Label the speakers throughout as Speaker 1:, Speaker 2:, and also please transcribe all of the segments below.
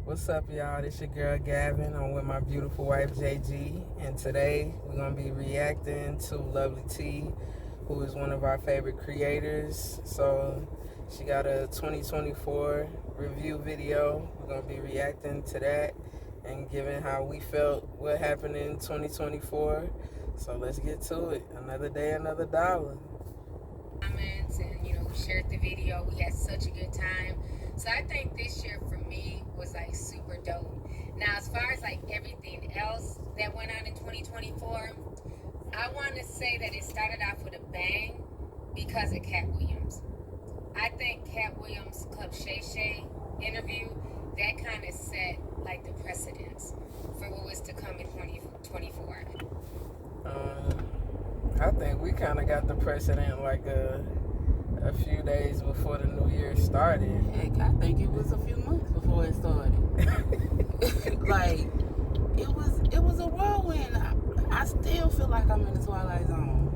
Speaker 1: What's up, y'all? This your girl Gavin. I'm with my beautiful wife JG, and today we're gonna be reacting to LovelyTi, who is one of our favorite creators. So she got a 2024 review video. We're gonna be reacting to that and giving how we felt what happened in 2024. So let's get to it. Another day, another dollar.
Speaker 2: Comments and we shared the video. We had such a good time. So I think this year for me was like super dope. Now as far as like everything else that went on in 2024, I want to say that it started off with a bang because of Cat Williams. I think Cat Williams' Club Shay Shay interview, that kind of set like the precedence for what was to come in 2024.
Speaker 1: I think we kind of got the precedent like a few days before the new year started.
Speaker 3: Heck, I think it was a few months before it started. Like, it was a whirlwind. I still feel like I'm in the Twilight Zone.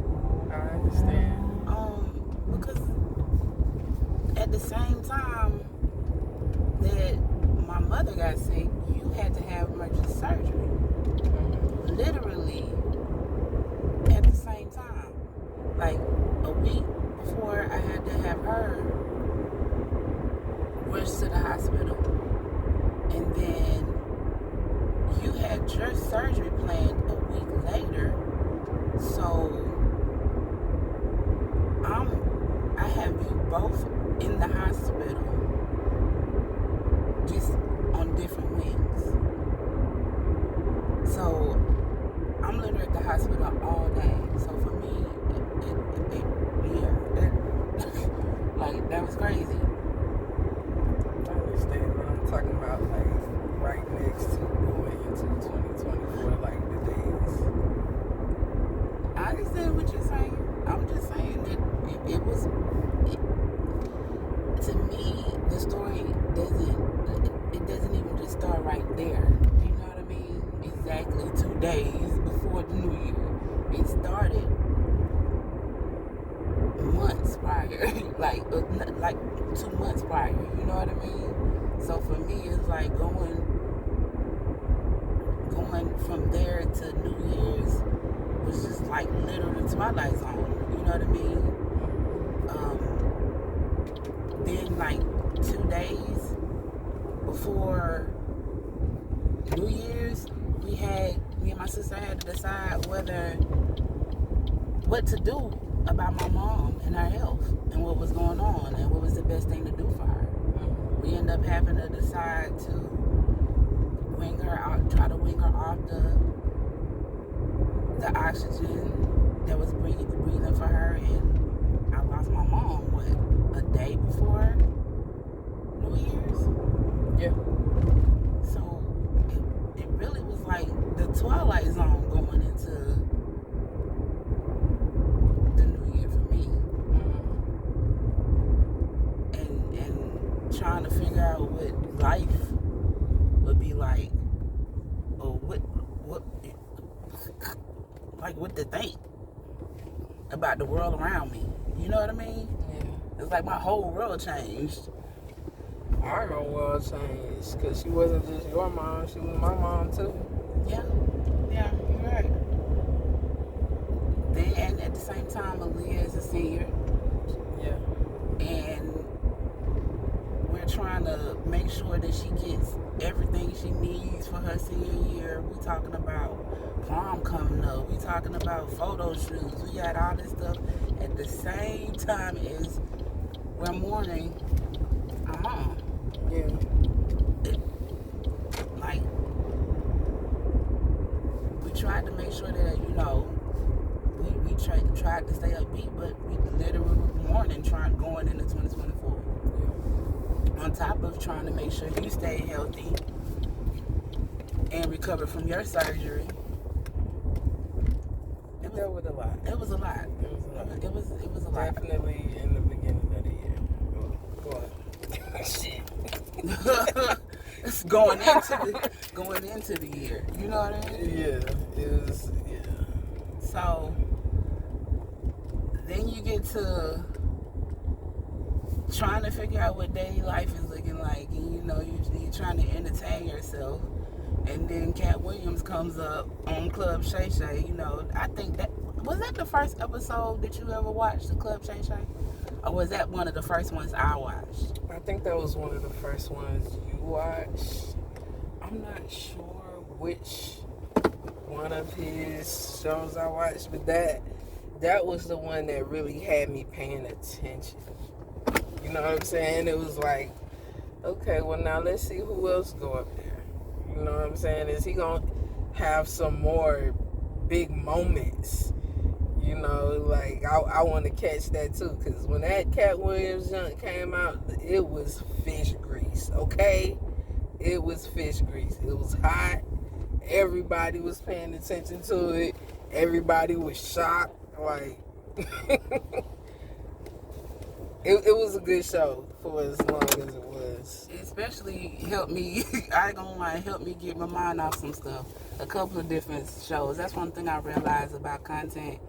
Speaker 1: I understand.
Speaker 3: Because at the same time that my mother got sick, you had to have emergency surgery. Literally at the same time. Like a week before I had to have her rushed to the hospital. And then you had your surgery planned a week later. So I have you both in the hospital, just on different wings. So I'm literally at the hospital all day. So for me, like, that was crazy.
Speaker 1: I understand, but I'm talking about like right next to going into 2024, like the days.
Speaker 3: I understand what you're saying. I'm just saying that it was, to me, the story doesn't even just start right there. You know what I mean? Exactly 2 days before the new year. It started months prior, like 2 months prior. You know what I mean? So for me, it's like going from there to New Year's was just like literally Twilight Zone. You know what I mean? Then like 2 days before New Year's, me and my sister had to decide what to do about my mom and her health and what was going on and what was the best thing to do for her. We ended up having to decide to try to wing her off the oxygen that was breathing for her, and I lost my mom a day before New Year's.
Speaker 1: Yeah.
Speaker 3: So it really was like the Twilight Zone going into the new year for me. And trying to figure out what life would be like, or what to think about the world around me. You know what I mean?
Speaker 1: Yeah.
Speaker 3: It's like my whole world changed.
Speaker 1: Our whole world changed because she wasn't just your mom, she was my mom too.
Speaker 3: Yeah, you're right. Then at the same time, Aaliyah is a senior.
Speaker 1: Yeah.
Speaker 3: And we're trying to make sure that she gets everything she needs for her senior year. We talking about prom coming up. We talking about photo shoots. We got all this stuff at the same time as we're mourning our mom.
Speaker 1: Yeah.
Speaker 3: Like, we tried to make sure that, we tried to stay upbeat, but we literally were mourning, going into 2024.
Speaker 1: Yeah.
Speaker 3: On top of trying to make sure you stay healthy and recover from your surgery.
Speaker 1: It was a lot.
Speaker 3: It was a lot.
Speaker 1: It was a lot.
Speaker 3: It was a lot.
Speaker 1: Definitely in the beginning of the year. Go on. Shit.
Speaker 3: It's going into the year. You know what I mean?
Speaker 1: Yeah. It was. Yeah.
Speaker 3: So then you get to trying to figure out what daily life is looking like, and you're trying to entertain yourself, and then Cat Williams comes up on Club Shay Shay. I think that was that the first episode that you ever watched, the Club Shay Shay, or was that one of the first ones I watched?
Speaker 1: I think that was one of the first ones you watched. I'm not sure which one of his shows I watched, but that was the one that really had me paying attention. You know what I'm saying? It was like, okay, well now let's see who else go up there. You know what I'm saying? Is he gonna have some more big moments? Like I want to catch that too, because when that Cat Williams junk came out, it was fish grease. Okay, it was fish grease. It was hot. Everybody was paying attention to it. Everybody was shocked. Like it was a good show for as long as it was.
Speaker 3: It especially helped me. I ain't gonna lie, helped me get my mind off some stuff. A couple of different shows. That's one thing I realized about content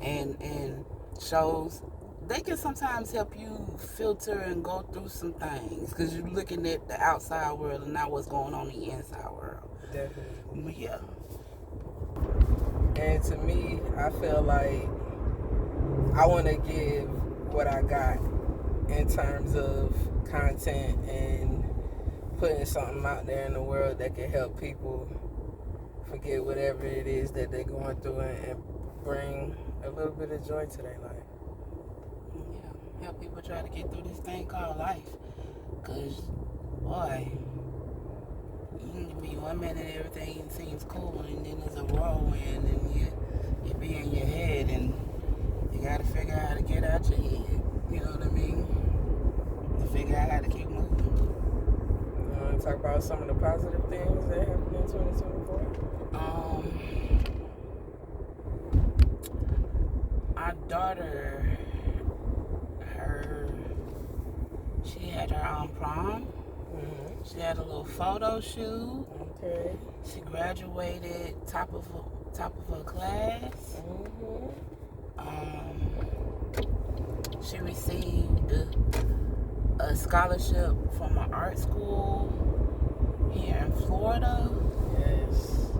Speaker 3: and shows. They can sometimes help you filter and go through some things because you're looking at the outside world and not what's going on in the inside world.
Speaker 1: Definitely.
Speaker 3: Yeah.
Speaker 1: And to me, I feel like I want to give what I got in terms of content and putting something out there in the world that can help people forget whatever it is that they're going through and bring a little bit of joy to their life.
Speaker 3: Yeah, help people try to get through this thing called life. Because, boy, you can be 1 minute everything seems cool, and then there's a whirlwind, and you be in your head, and you got to figure out how to get out your head. You know what I mean? To figure out how to keep moving.
Speaker 1: You want to talk about some of the positive things that happened in 2024?
Speaker 3: Our daughter, she had her prom. She had a little photo shoot.
Speaker 1: Okay.
Speaker 3: She graduated top of her class. She received a scholarship from an art school here in Florida.
Speaker 1: Yes.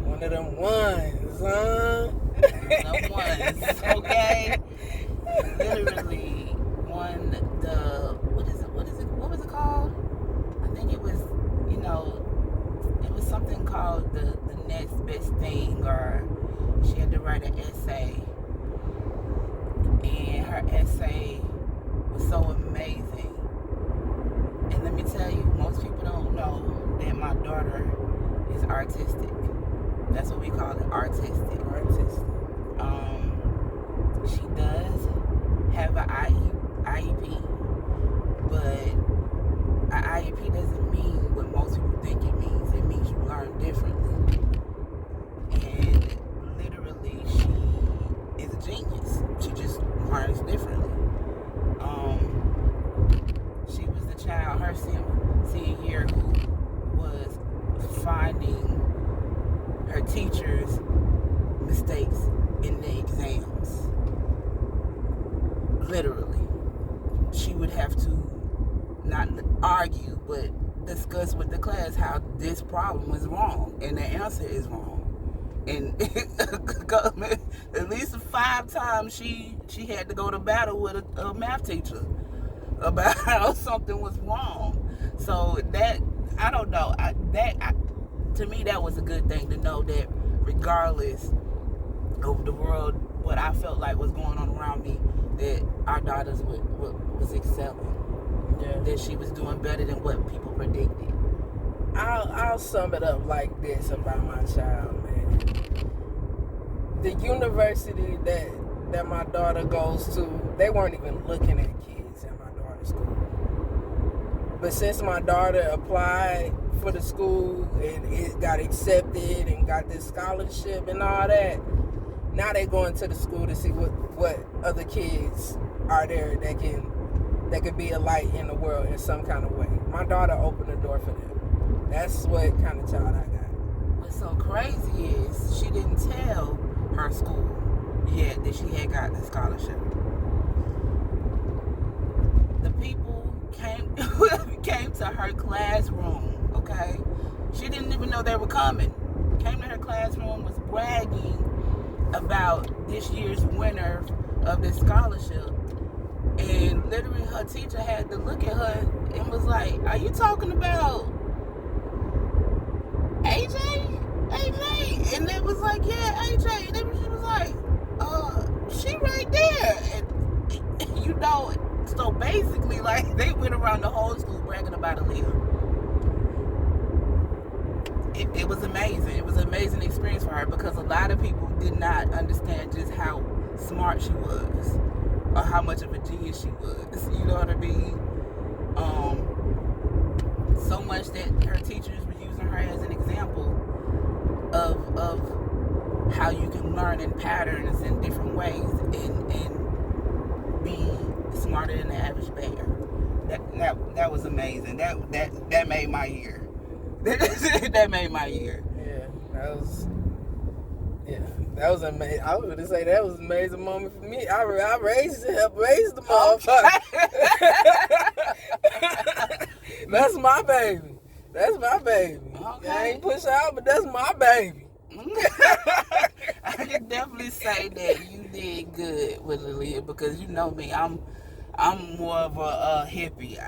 Speaker 1: One of them ones, huh?
Speaker 3: One of them ones, okay? Literally won the, what was it called? I think it was, it was something called the next best thing, or she had to write an essay. And her essay was so amazing. And let me tell you, most people don't know that my daughter is artistic. That's what we call it, artistic. She does have an IEP, but an IEP doesn't mean what most people think it means. It means you learn differently. And literally, she is a genius. She just learns differently. She was the child, her senior year, who was finding her teachers' mistakes in the exams. Literally. She would have to not argue, but discuss with the class how this problem is wrong and the answer is wrong. And at least 5 times she had to go to battle with a math teacher about how something was wrong. So that, I don't know, to me that was a good thing to know, that regardless of the world, what I felt like was going on around me, that our daughters was excelling.
Speaker 1: Yeah.
Speaker 3: That she was doing better than what people predicted.
Speaker 1: I'll sum it up like this about my child, man. The university that my daughter goes to, they weren't even looking at kids at my daughter's school. But since my daughter applied for the school and it got accepted and got this scholarship and all that, now they going to the school to see what other kids are there that could be a light in the world in some kind of way. My daughter opened the door for them. That's what kind of child I got.
Speaker 3: What's so crazy is she didn't tell her school yet that she had gotten a scholarship. came to her classroom, okay? She didn't even know they were coming. Came to her classroom, was bragging about this year's winner of this scholarship. And literally her teacher had to look at her and was like, are you talking about AJ? AJ? And it was like, yeah, AJ. And then she was like, she right there. And you know, so basically, like, they went around the whole school bragging about Aaliyah. It was amazing. It was an amazing experience for her because a lot of people did not understand just how smart she was or how much of a genius she was. You know what I mean? So much that her teachers were using her as an example of how you can learn in patterns in different ways and be smarter than the average bear. That was amazing. That made my year. That made my year.
Speaker 1: That was amazing. I was gonna say that was an amazing moment for me. I raised the motherfucker. That's my baby. That's my baby.
Speaker 3: Okay.
Speaker 1: I ain't push out, but that's my baby.
Speaker 3: I can definitely say that you did good with Aaliyah because you know me. I'm more of a hippie.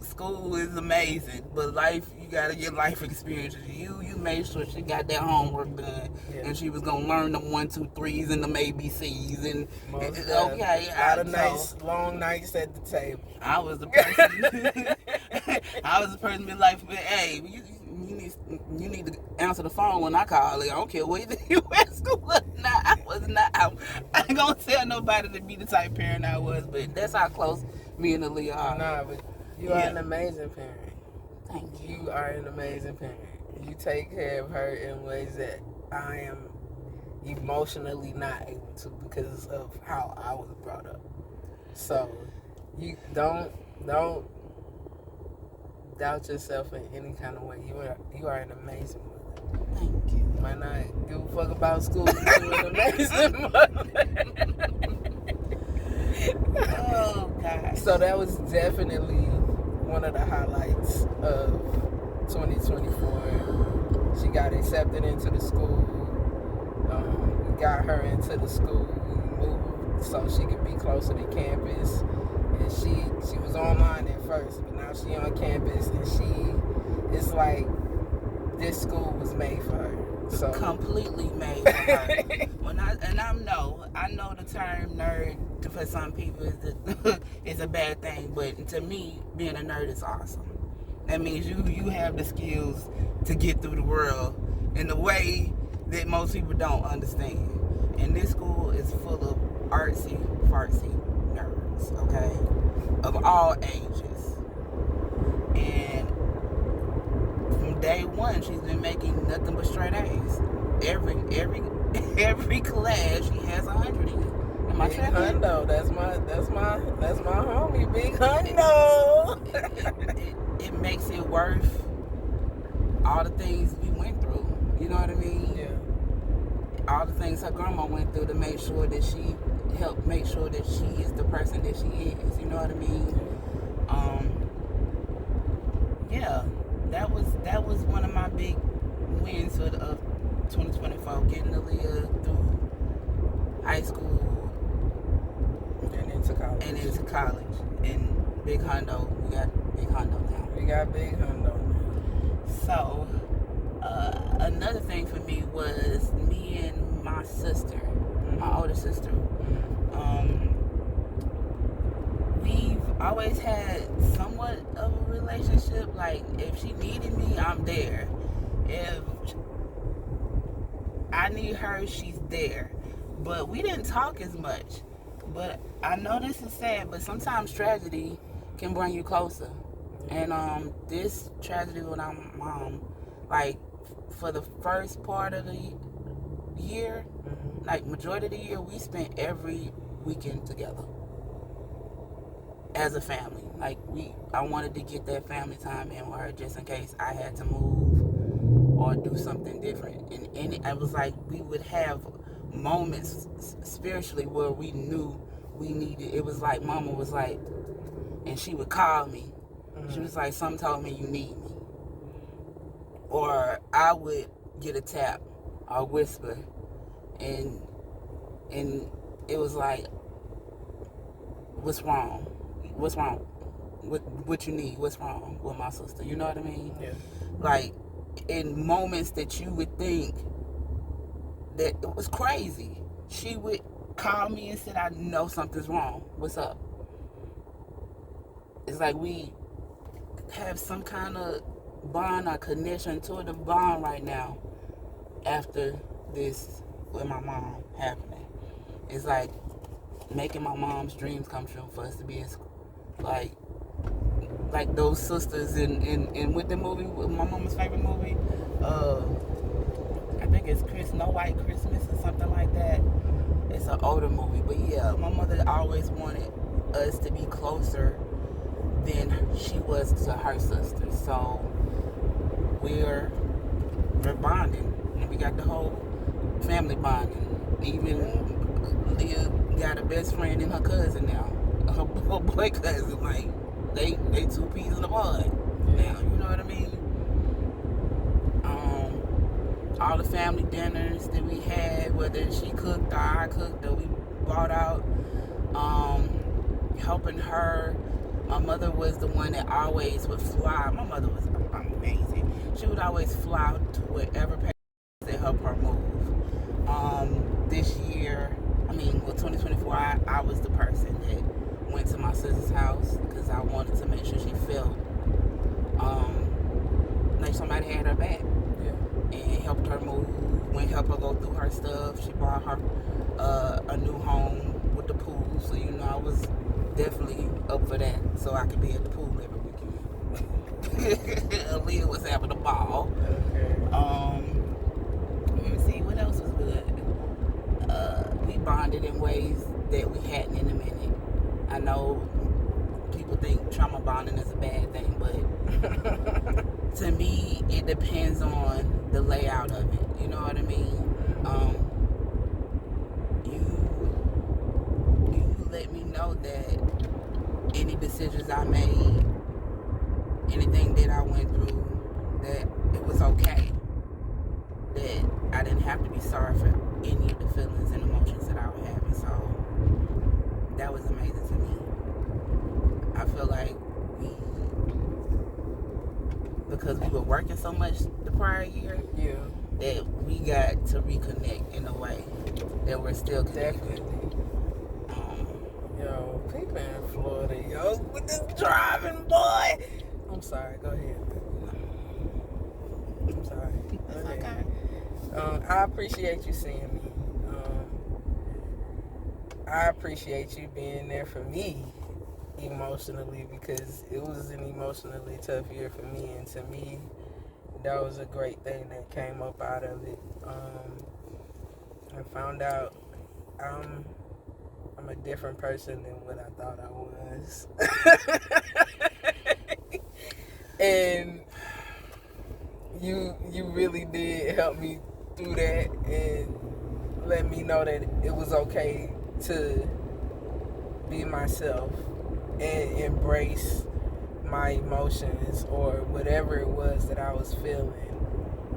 Speaker 3: School is amazing, but life, you gotta get life experiences. You made sure she got that homework done, and she was gonna learn the 1, 2, 3s and the ABCs and okay.
Speaker 1: A lot of nice long nights at the table.
Speaker 3: I was the person. I was the person be like, hey, you need to answer the phone when I call. Like, I don't care whether you at school or not. I was not. I ain't gonna tell nobody to be the type of parent I was, but that's how close me and Aaliyah are.
Speaker 1: Nah, but you are an amazing parent.
Speaker 3: Thank you.
Speaker 1: You are an amazing parent. You take care of her in ways that I am emotionally not able to because of how I was brought up. So you don't doubt yourself in any kind of way. You are an amazing mother.
Speaker 3: Thank you.
Speaker 1: You might not give a fuck about school, but you're an amazing mother.
Speaker 3: Oh God.
Speaker 1: So that was definitely one of the highlights of 2024. She got accepted into the school. We got her into the school. We moved so she could be closer to campus. And she was online at first, but now she on campus, and it's like this school was made for her. So
Speaker 3: completely made for her. I know the term nerd for some people is a bad thing, but to me, being a nerd is awesome. That means you have the skills to get through the world in a way that most people don't understand. And this school is full of artsy, fartsy nerds, okay? Of all ages. And from day one, she's been making nothing but straight A's. Every class she has 100 in. Am I tripping?
Speaker 1: Hundo, that's my homie, Big Hundo.
Speaker 3: It makes it worth all the things we went through. You know what I mean?
Speaker 1: Yeah.
Speaker 3: All the things her grandma went through to make sure that she helped make sure that she is the person that she is. You know what I mean? Yeah, that was one of my big wins of 2024, getting Aaliyah through high school
Speaker 1: and into college.
Speaker 3: And Big Hundo, we got Big Hundo now.
Speaker 1: We got Big Hundo.
Speaker 3: So another thing for me was me and my sister, my older sister. We've always had somewhat of a relationship. Like, if she needed me, I'm there. If I need her, she's there. But we didn't talk as much. But I know this is sad, but sometimes tragedy can bring you closer. And this tragedy with our mom, like, for the first part of the year, like majority of the year, we spent every weekend together as a family. Like, I wanted to get that family time in with her just in case I had to move or do something different. And it was like we would have moments spiritually where we knew we needed. It was like Mama was like, and she would call me. She was like, something told me you need me. Or I would get a tap or whisper, and it was like, what's wrong? What's wrong? What you need? What's wrong with my sister? You know what I mean?
Speaker 1: Yeah.
Speaker 3: Like, in moments that you would think that it was crazy, she would call me and said, I know something's wrong. What's up? It's like we have some kind of bond or connection toward the bond right now after this with my mom happening. It's like making my mom's dreams come true for us to be as like those sisters in with the movie, with my mama's favorite movie. I think it's No White Christmas or something like that. It's an older movie, but yeah, my mother always wanted us to be closer than she was to her sister. So we're bonding, and we got the whole family bonding. Even Leah got a best friend and her cousin now, her boy cousin. Like they two peas in a pod now. You know what I mean? All the family dinners that we had, whether she cooked or I cooked or we bought out, helping her. My mother was the one that always would fly. My mother was amazing. She would always fly to wherever that helped her move. This year, 2024, I was the person that went to my sister's house because I wanted to make sure she felt like somebody had her back. Yeah. And helped her move, helped her go through her stuff. She bought her a new home with the pool, so I was definitely up for that, so I could be at the pool every weekend. Leah was having a ball. Okay. Let me see, what else was good? We bonded in ways that we hadn't in a minute. I know people think trauma bonding is a bad thing, but to me, it depends on the layout of it. You know what I mean? You let me know that any decisions I made, anything that I went through, that it was okay. That I didn't have to be sorry for any of the feelings and emotions that I was having. So that was amazing to me. I feel like because we were working so much the prior year, that we got to reconnect in a way that we're still connected.
Speaker 1: Definitely. Yo, people in Florida, yo, with this driving, boy. I'm sorry, go ahead. I'm sorry.
Speaker 3: It's okay.
Speaker 1: I appreciate you seeing me. I appreciate you being there for me emotionally, because it was an emotionally tough year for me, and to me that was a great thing that came up out of it. I found out I'm a different person than what I thought I was. And you really did help me through that and let me know that it was okay to be myself and embrace my emotions or whatever it was that I was feeling,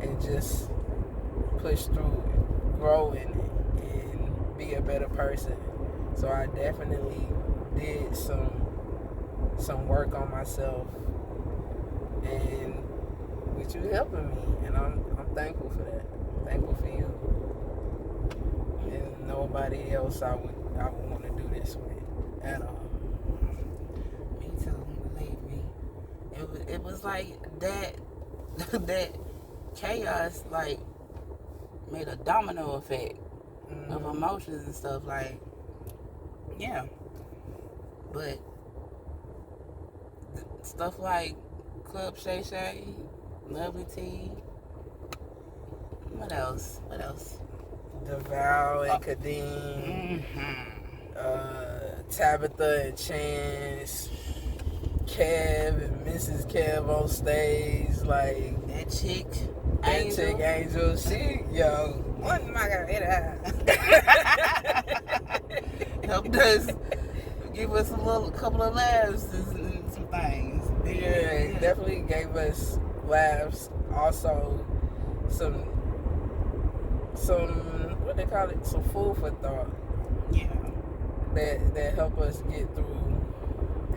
Speaker 1: and just push through it, grow in it, and be a better person. So I definitely did some work on myself, and with you helping me, and I'm thankful for that. I'm thankful for you. And nobody else I would want to do this with at all.
Speaker 3: Me too, believe me. It was like that that chaos like made a domino effect of emotions and stuff, like, yeah. But stuff like Club Shay Shay, LovelyTi, what else?
Speaker 1: DeVal and Kadeem, Tabitha and Chance, Kev and Mrs. Kev on stage, like
Speaker 3: that chick
Speaker 1: Angel, she, yo, what am I gonna hit her?
Speaker 3: helped us give us a couple of laughs and some things.
Speaker 1: Yeah, it definitely gave us laughs. Also, some what they call it, some food for thought.
Speaker 3: Yeah.
Speaker 1: That help us get through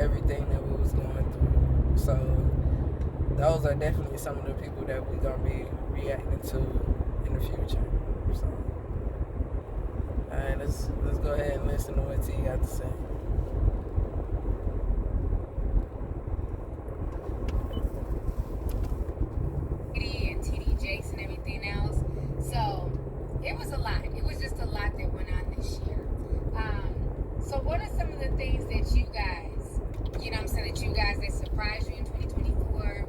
Speaker 1: everything that we was going through. So those are definitely some of the people that we're gonna be reacting to in the future. So, all right, let's go ahead and listen to what T got to say.
Speaker 2: And TD Jakes and everything else. So it was a lot. It was just a lot that went on this year. So what are some of the things that you guys, you know what I'm saying, that you guys that surprised you in 2024?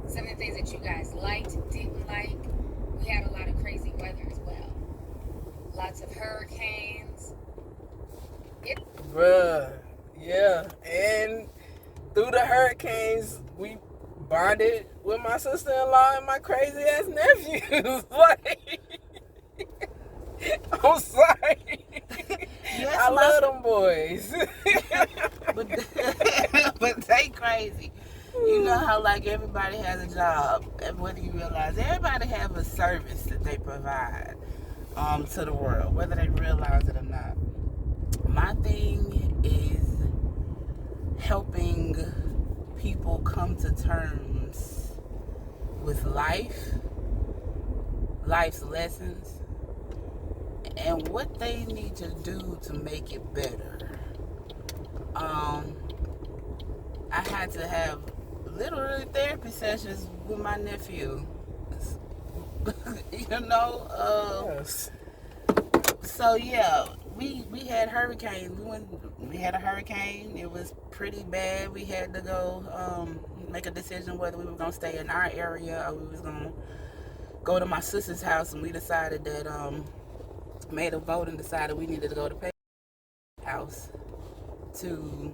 Speaker 2: Some of the things that you guys liked, didn't like. We had a lot of crazy weather as well. Lots of hurricanes.
Speaker 1: Bruh, yeah. And through the hurricanes, we bonded with my sister-in-law and my crazy-ass nephews. Like, I'm sorry.
Speaker 3: Yes,
Speaker 1: I love them boys.
Speaker 3: but they crazy. You know how like everybody has a job, and whether you realize everybody have a service that they provide to the world, whether they realize it or not. My thing is helping people come to terms with life's lessons, and what they need to do to make it better. I had to have literally therapy sessions with my nephew. You know,
Speaker 1: Yes.
Speaker 3: so yeah, we had hurricanes. We had a hurricane. It was pretty bad. We had to go make a decision whether we were gonna stay in our area or we was gonna go to my sister's house, and we decided that made a vote and decided we needed to go to Peggy's house to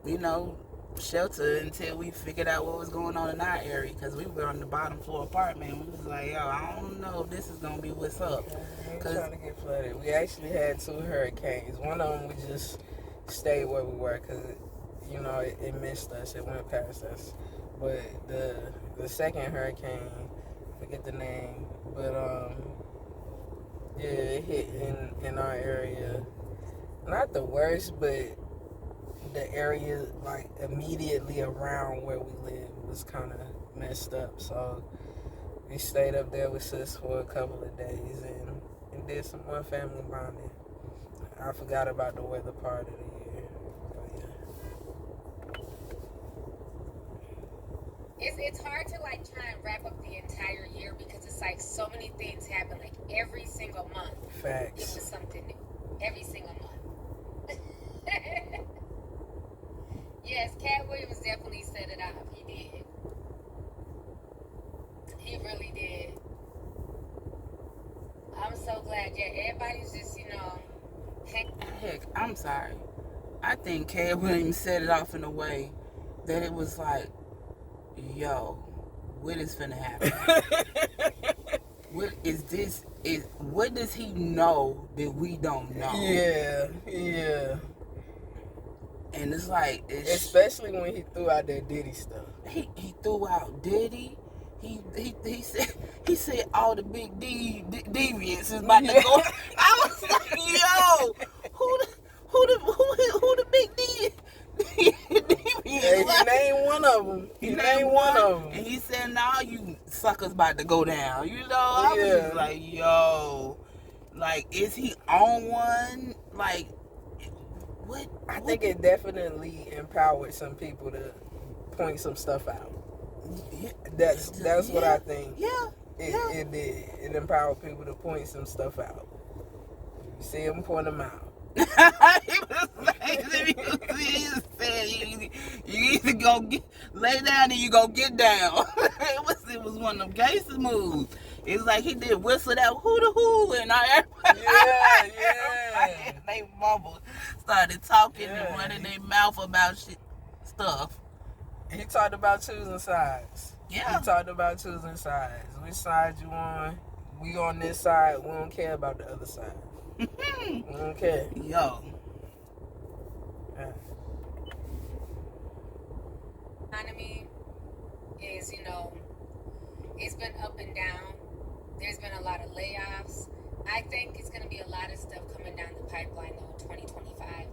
Speaker 3: you know, shelter until we figured out what was going on in our area, because we were on the bottom floor apartment. We was like, yo, I don't know if this is gonna be what's up.
Speaker 1: We ain't trying to get flooded. We actually had 2 hurricanes. One of them we just stayed where we were because you know it missed us. It went past us. But the second hurricane, I forget the name, but yeah, it hit in our area. Not the worst, but the area like immediately around where we live was kind of messed up. So we stayed up there with sis for a couple of days and did some more family bonding. I forgot about the weather part of the year. But yeah.
Speaker 2: It's hard to like try and wrap up the entire year because it's like so many things happen. Like every single month,
Speaker 1: Facts.
Speaker 2: it was something new. Every single month. Yes, Cat Williams definitely set it off. He did. He really did. I'm so glad. Yeah, everybody's just, you know.
Speaker 3: Heck, I'm sorry. I think Cat Williams set it off in a way that it was like, yo, what is finna happen? What is this? What does he know that we don't know?
Speaker 1: Yeah.
Speaker 3: And it's like,
Speaker 1: especially when he threw out that Diddy stuff.
Speaker 3: He threw out Diddy. He said all the big deviants is about to go. I was like, yo, who the big deviants?
Speaker 1: Hey, he named one of them. He named one of them.
Speaker 3: And he said, "Nah, you suckers about to go down." You know, I was just like, yo, like, is he on one? Like, what?
Speaker 1: I think it definitely empowered some people to point some stuff out.
Speaker 3: Yeah,
Speaker 1: that's what I think.
Speaker 3: Yeah.
Speaker 1: It did. It empowered people to point some stuff out. You see him, point them out.
Speaker 3: He was like, he said, you either go lay down or you go get down. It was one of them gangster moves. It was like he did whistle that hoo-da-hoo and everybody.
Speaker 1: Yeah.
Speaker 3: They mumbled, started talking and running their mouth about stuff.
Speaker 1: He talked about choosing sides.
Speaker 3: Yeah.
Speaker 1: He talked about choosing sides. Which side you on? We on this side. We don't care about the other side. Okay.
Speaker 3: Yo.
Speaker 2: Economy is, it's been up and down. There's been a lot of layoffs. I think it's going to be a lot of stuff coming down the pipeline though in 2025.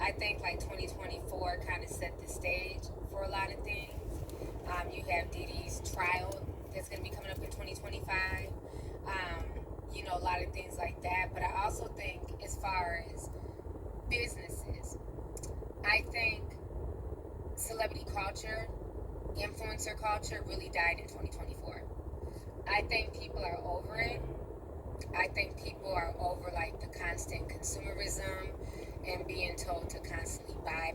Speaker 2: I think like 2024 kind of set the stage for a lot of things. You have Diddy's trial that's going to be coming up in 2025. A lot of things like that. But I also think as far as businesses, I think celebrity culture, influencer culture really died in 2024. I think people are over it. I think people are over like the constant consumerism and being told to constantly buy.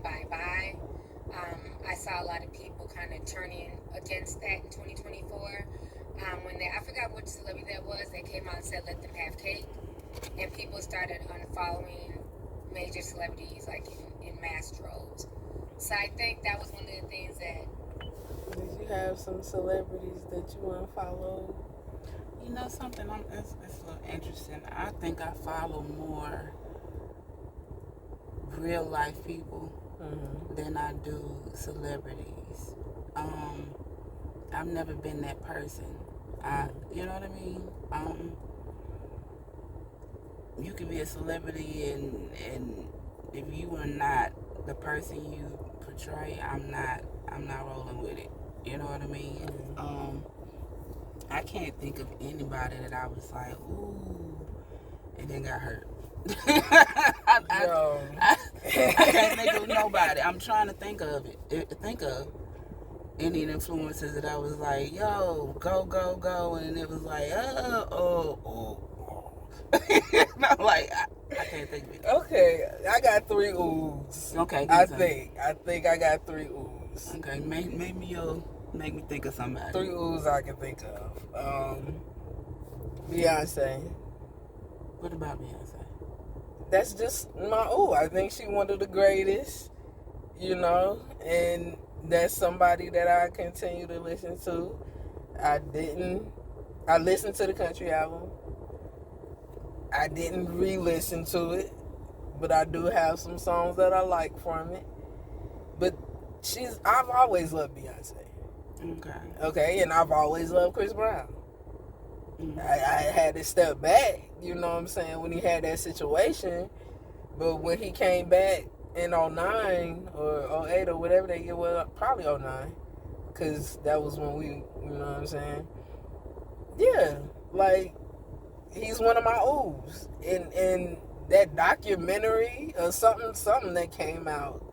Speaker 2: I saw a lot of people kind of turning against that in 2024. I forgot which celebrity that was, they came out and said let them have cake, and people started unfollowing major celebrities like in mass droves. So I think that was one of the things that.
Speaker 1: Did you have some celebrities that you unfollowed?
Speaker 3: You know something? It's a little interesting. I think I follow more real life people than I do celebrities. I've never been that person. You know what I mean? You can be a celebrity and if you are not the person you portray, I'm not rolling with it. You know what I mean? I can't think of anybody that I was like, ooh, and then got hurt. I can't think of nobody. I'm trying to think of any influencers that I was like, yo, go, and it was like, oh. And I'm like, I can't think of it.
Speaker 1: Okay, I got 3 oohs.
Speaker 3: Okay,
Speaker 1: I think I got 3 oohs.
Speaker 3: Okay, maybe you'll make me think of somebody.
Speaker 1: 3 oohs I can think of. Beyonce.
Speaker 3: What about Beyonce?
Speaker 1: That's just my ooh. I think she one of the greatest, and that's somebody that I continue to listen to. I listened to the country album. I didn't re-listen to it, but I do have some songs that I like from it. But I've always loved Beyonce. Okay, and I've always loved Chris Brown. I had to step back, you know what I'm saying, when he had that situation. But when he came back in 09 or 08 or whatever they get, well, probably 09, because that was when we, you know what I'm saying. Yeah, like, he's one of my oohs. And that documentary or something that came out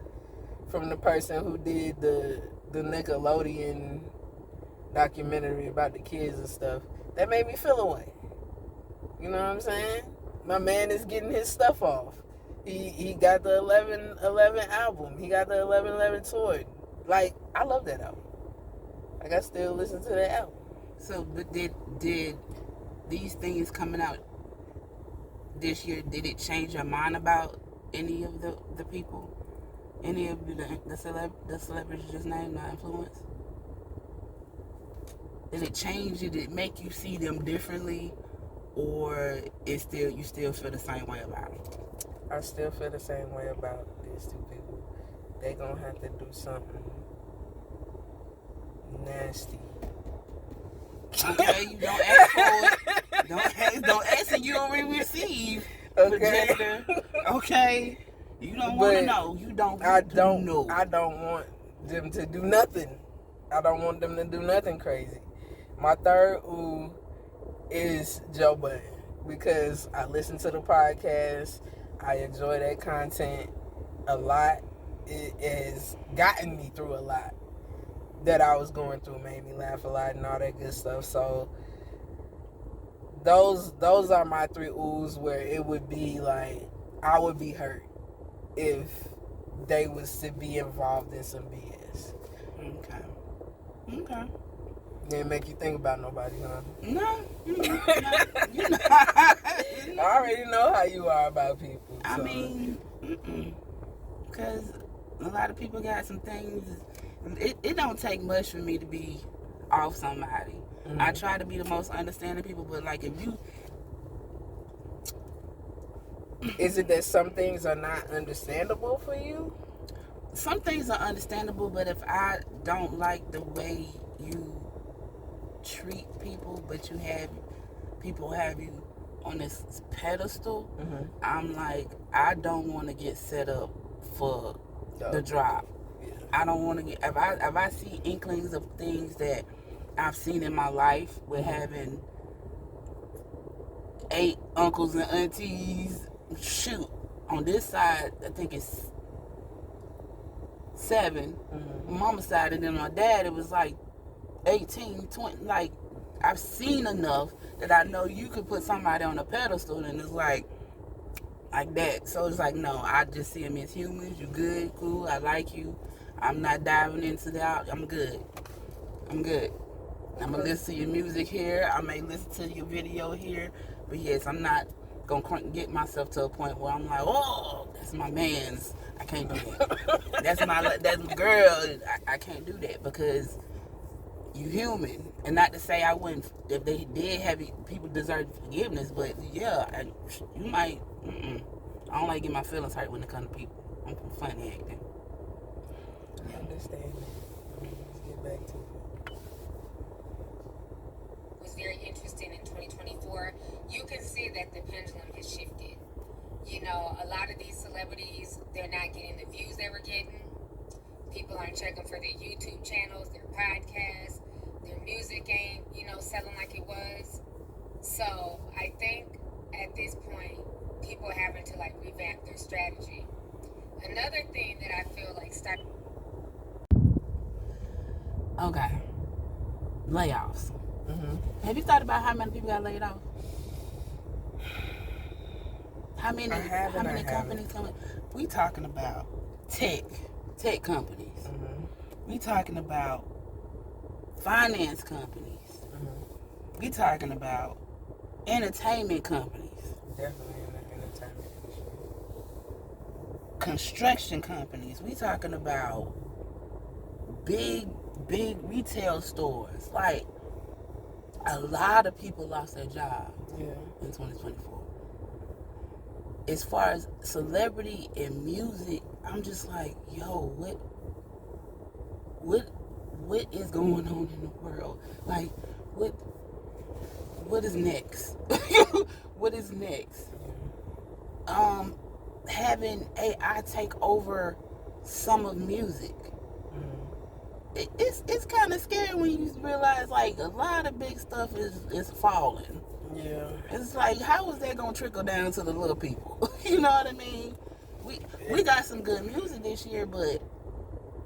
Speaker 1: from the person who did the Nickelodeon documentary about the kids and stuff, that made me feel away. You know what I'm saying? My man is getting his stuff off. He got the 11/11 album. He got the 11/11 tour. Like, I love that album. Like, I still listen to that album.
Speaker 3: So, but did these things coming out this year, did it change your mind about any of the people? Any of the celebrities you just named, the influence? Did it change? Did it make you see them differently, or you still feel the same way about them?
Speaker 1: I still feel the same way about these 2 people. They gonna have to do something nasty.
Speaker 3: Okay, you don't ask for it. Don't ask and you don't receive.
Speaker 1: Okay.
Speaker 3: Okay. You don't want to know. You don't. I don't know.
Speaker 1: I don't want them to do nothing. I don't want them to do nothing crazy. My 3rd ooh is Joe Budden, because I listen to the podcast. I enjoy that content a lot. It has gotten me through a lot that I was going through, made me laugh a lot and all that good stuff. So those are my 3 oohs, where it would be like, I would be hurt if they was to be involved in some BS.
Speaker 3: Okay.
Speaker 1: Didn't make you think about nobody, huh?
Speaker 3: No.
Speaker 1: I already know how you are about people.
Speaker 3: I mean, because a lot of people got some things. It don't take much for me to be off somebody. I try to be the most understanding people, but like, if you,
Speaker 1: Is it that some things are not understandable for you?
Speaker 3: Some things are understandable, but if I don't like the way you treat people, but people have you on this pedestal, I'm like, I don't want to get set up for the drop.
Speaker 1: Yeah.
Speaker 3: I don't want to get, if I see inklings of things that I've seen in my life with having 8 uncles and aunties, shoot, on this side I think it's 7, mama's side, and then my dad it was like 18, 20. Like, I've seen enough that I know you could put somebody on a pedestal and it's like that. So it's like, no, I just see them as humans. You good, cool, I like you. I'm not diving into that. I'm good. I'm gonna listen to your music here. I may listen to your video here, but yes, I'm not gonna get myself to a point where I'm like, oh, that's my man's. I can't do that. that's my girl. I can't do that because you human. And not to say I wouldn't, if they did have it, people deserve forgiveness, but yeah, you might. I don't like getting my feelings hurt when it comes to people. I'm funny acting.
Speaker 1: I understand. Let's get back to it.
Speaker 2: Was very interesting in 2024. You can see that the pendulum has shifted. You know, a lot of these celebrities, they're not getting the views they were getting. People aren't checking for their YouTube channels, their podcasts, their music ain't, selling like it was. So I think at this point, people are having to like revamp their strategy. Another thing that I feel like
Speaker 3: Okay. Layoffs. Have you thought about how many people got laid off? How many companies coming? We talking about tech companies. We talking about finance companies. We talking about entertainment companies.
Speaker 1: Definitely in the entertainment industry.
Speaker 3: Construction companies. We talking about big retail stores. Like, a lot of people lost their job in 2024. As far as celebrity and music, I'm just like, yo, what is going on in the world? Like, what is next? What is next? Having AI take over some of music. It's kind of scary when you realize like a lot of big stuff is falling.
Speaker 1: Yeah.
Speaker 3: It's like, how is that gonna trickle down to the little people? You know what I mean? We got some good music this year, but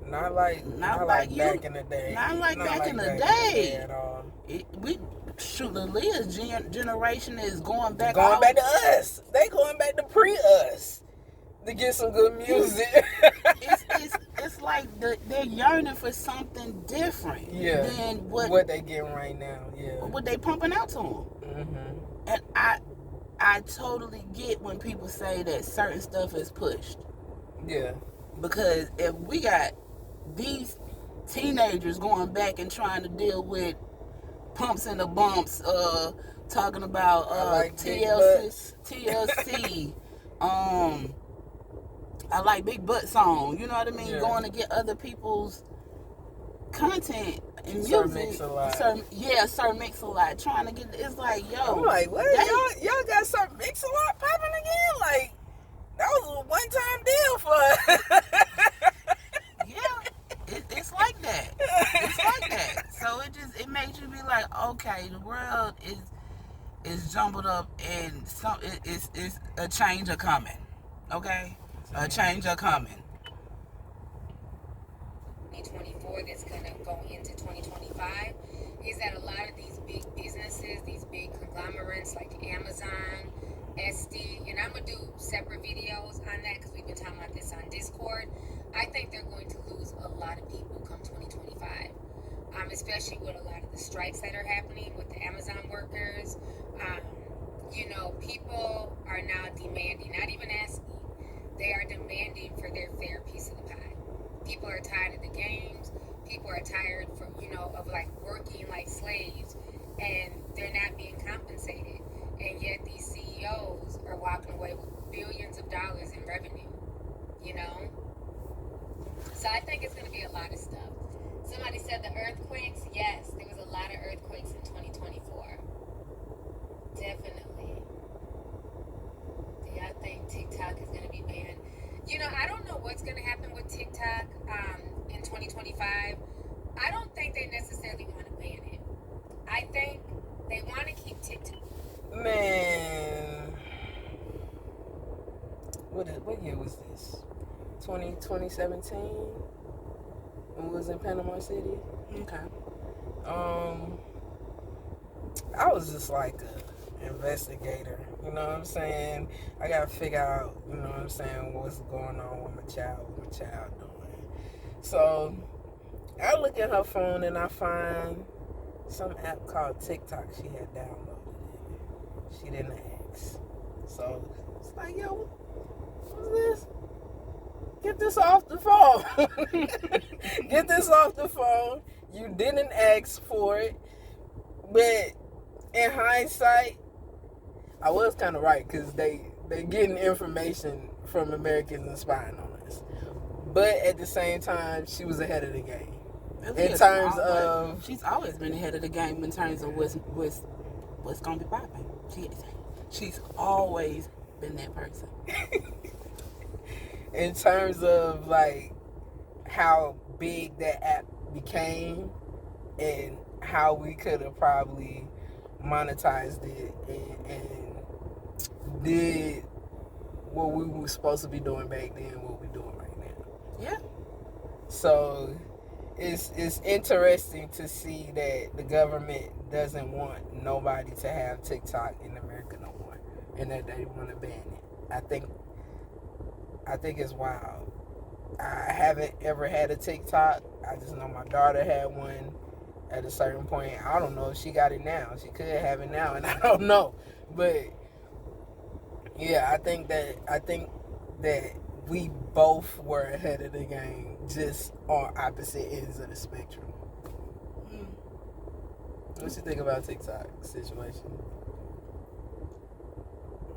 Speaker 1: not like back in the day.
Speaker 3: Not like back in the day at all. The Leah's generation is going back
Speaker 1: to us. They going back to pre-us to get some good music.
Speaker 3: It's like they're yearning for something different than
Speaker 1: what they getting right now. Yeah,
Speaker 3: what they pumping out to them. And I totally get when people say that certain stuff is pushed.
Speaker 1: Yeah,
Speaker 3: because if we got these teenagers going back and trying to deal with pumps and the bumps, talking about TLC, I like Big Butt song, you know what I mean? Going to get other people's content and music. Sir Mix-a-Lot. Trying to get, it's like, yo.
Speaker 1: I'm like, what? Y'all got Sir Mix-a-Lot popping again? Like, that was a one-time deal for us.
Speaker 3: It's like that. It's like that. So it makes you be like, okay, the world is jumbled up and it's a change a coming. Okay? A change a coming.
Speaker 2: 2024 that's going to go into 2025 is that a lot of these big businesses, these big conglomerates like Amazon, SD, and I'm going to do separate videos on that because we've been talking about this on Discord. I think they're going to lose a lot of people come 2025, especially with a lot of the strikes that are happening with the Amazon workers. People are now demanding, not even asking, they are demanding for their fair piece of the pie. People are tired of the games. People are tired of like working like slaves, and they're not being compensated. And yet these CEOs are walking away with billions of dollars in revenue, you know? So I think it's going to be a lot of stuff. Somebody said the earthquakes. Yes, there was a lot of earthquakes in 2024. Definitely. Do y'all think TikTok is going to be banned? You know, I don't know what's going to happen with TikTok in 2025. I don't think they necessarily want to ban it. I think they want to keep TikTok.
Speaker 1: Man, what year was this? 2017 when we was in Panama City.
Speaker 3: Okay.
Speaker 1: I was just like a investigator, you know what I'm saying? I gotta figure out, you know what I'm saying, what's going on with my child doing. So I look at her phone and I find some app called TikTok. She had downloaded it. She didn't ask. So it's like, yo, what's this? Get this off the phone. Get this off the phone. You didn't ask for it. But in hindsight, I was kind of right because they getting information from Americans and spying on us. But at the same time, she was ahead of the game. In terms of,
Speaker 3: she's always been ahead of the game in terms of what's gonna be popping. She's always been that person.
Speaker 1: in terms of like how big that app became and how we could have probably monetized it and did what we were supposed to be doing back then, what we're doing right now.
Speaker 3: Yeah.
Speaker 1: So it's interesting to see that the government doesn't want nobody to have TikTok in America no more, and that they want to ban it. I think it's wild. I haven't ever had a TikTok. I just know my daughter had one at a certain point. I don't know if she got it now. She could have it now, and I don't know. But yeah, I think that we both were ahead of the game, just on opposite ends of the spectrum. What you think about TikTok situation?